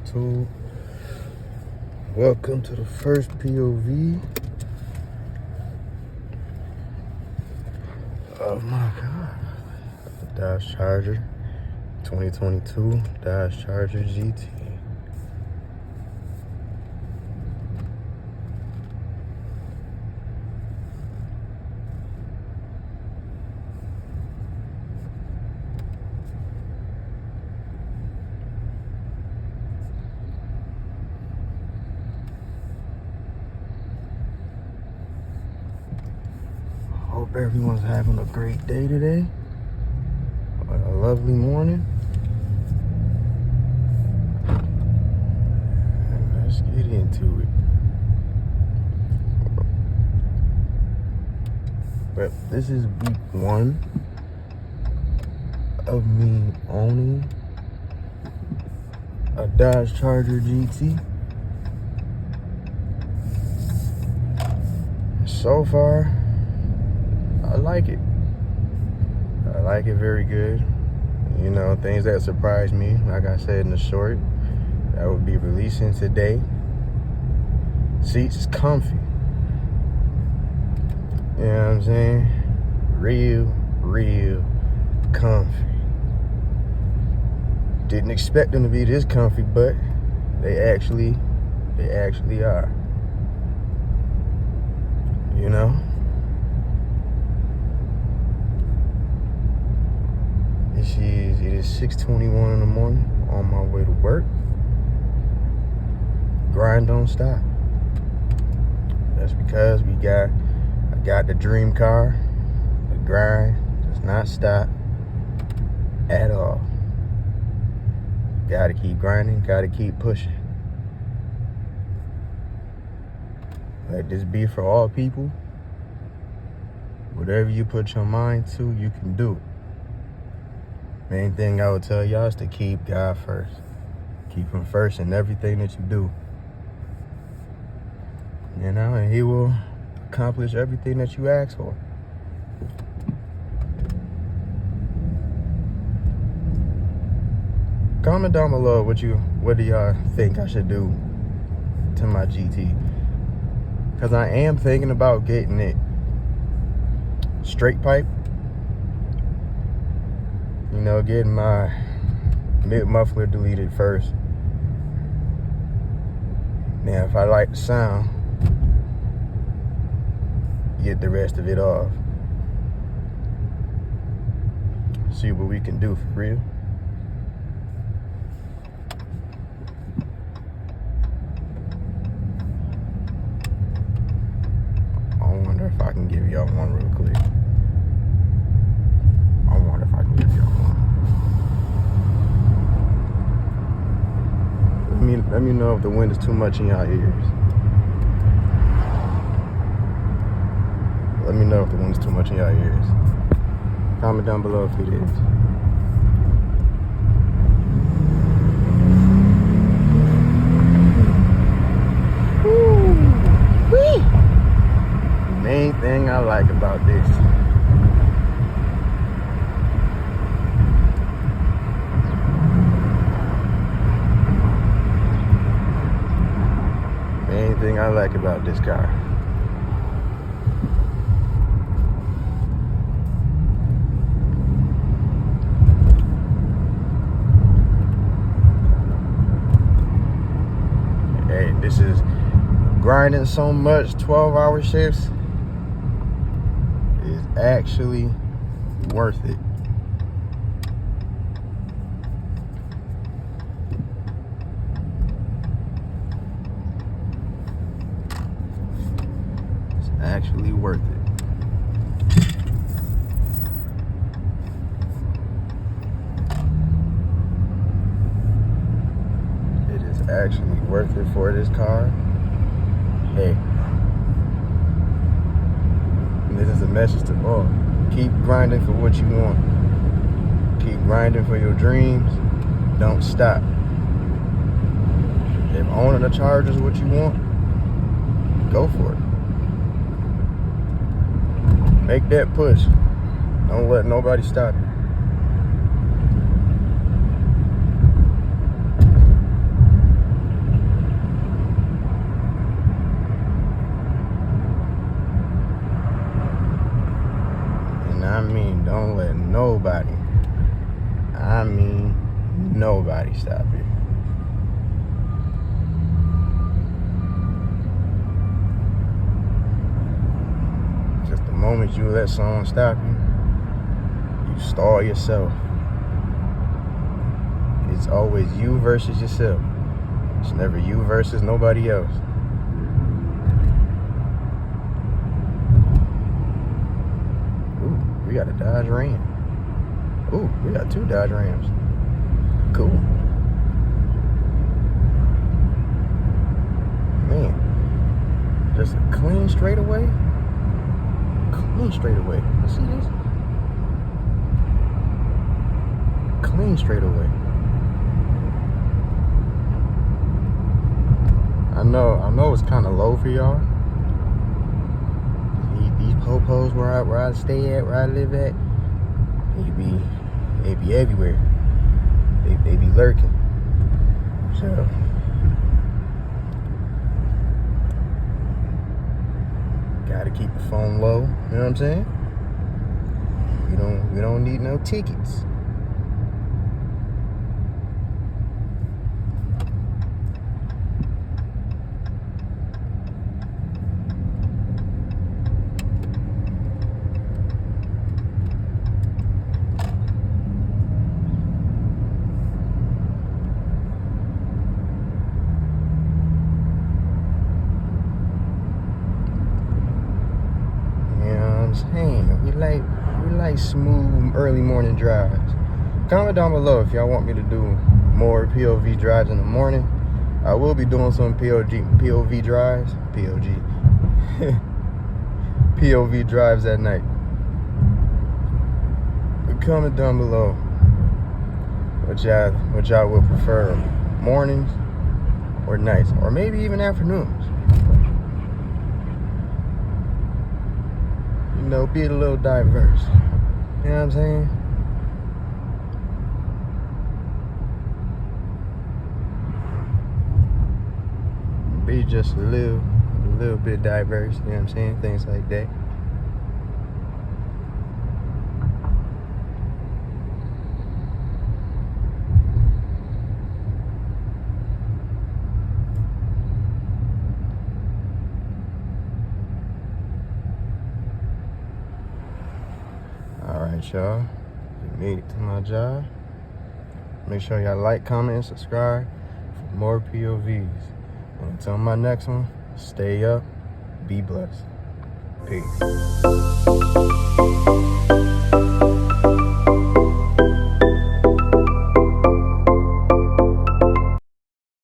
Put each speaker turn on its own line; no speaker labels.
YouTube. Welcome to the first POV. Oh my God. Dodge Charger 2022 Dodge Charger GT. Hope everyone's having a great day today. A lovely morning. And let's get into it. But this is week 1 of me owning a Dodge Charger GT. So far, I like it. I like it very good. You know, things that surprised me, like I said in the short, that will be releasing today. Seats is comfy. You know what I'm saying? Real comfy. Didn't expect them to be this comfy, but they actually are. You know? It is 6:21 in the morning, on my way to work. Grind don't stop. That's because I got the dream car. The grind does not stop at all. Gotta keep grinding, gotta keep pushing. Let this be for all people. Whatever you put your mind to, you can do it. Main thing I would tell y'all is to keep God first. Keep him first in everything that you do. You know, and he will accomplish everything that you ask for. Comment down below what do y'all think I should do to my GT. Because I am thinking about getting it straight pipe. You know, getting my mid muffler deleted first. Now, if I like the sound, get the rest of it off. See what we can do for real. I wonder if I can give y'all one real quick. Let me know if the wind is too much in y'all ears. Let me know if the wind is too much in y'all ears. Comment down below if it is. Woo-wee. Main thing I like about this. Thing I like about this car. Hey, this is grinding so much, 12-hour shifts is actually worth it. Actually worth it. It is actually worth it for this car. Hey, and this is a message to all. Keep grinding for what you want. Keep grinding for your dreams. Don't stop. If owning a Charger is what you want, go for it. Make that push. Don't let nobody stop you. Don't let nobody, I mean nobody, stop it. Just the moment you let someone stop you, you stall yourself. It's always you versus yourself. It's never you versus nobody else. Ooh, we got a Dodge Ram. Ooh, we got 2 Dodge Rams. Cool. Man, just a clean straightaway. Clean straightaway. You see this? Clean straightaway. I know it's kind of low for y'all. These po-pos where I stay at, where I live at, they be everywhere. They be lurking. So gotta keep the phone low. You know what I'm saying? We don't need no tickets. Saying we like smooth early morning drives. Comment down below if y'all want me to do more POV drives in the morning. I will be doing some POV drives, POV drives at night. But comment down below what y'all would prefer, mornings or nights, or maybe even afternoons. You know, be a little diverse. You know what I'm saying? Be just a little bit diverse, you know what I'm saying? Things like that. Alright, y'all. We made it to my job. Make sure y'all like, comment, and subscribe for more POVs. Until my next one, stay up, be blessed. Peace.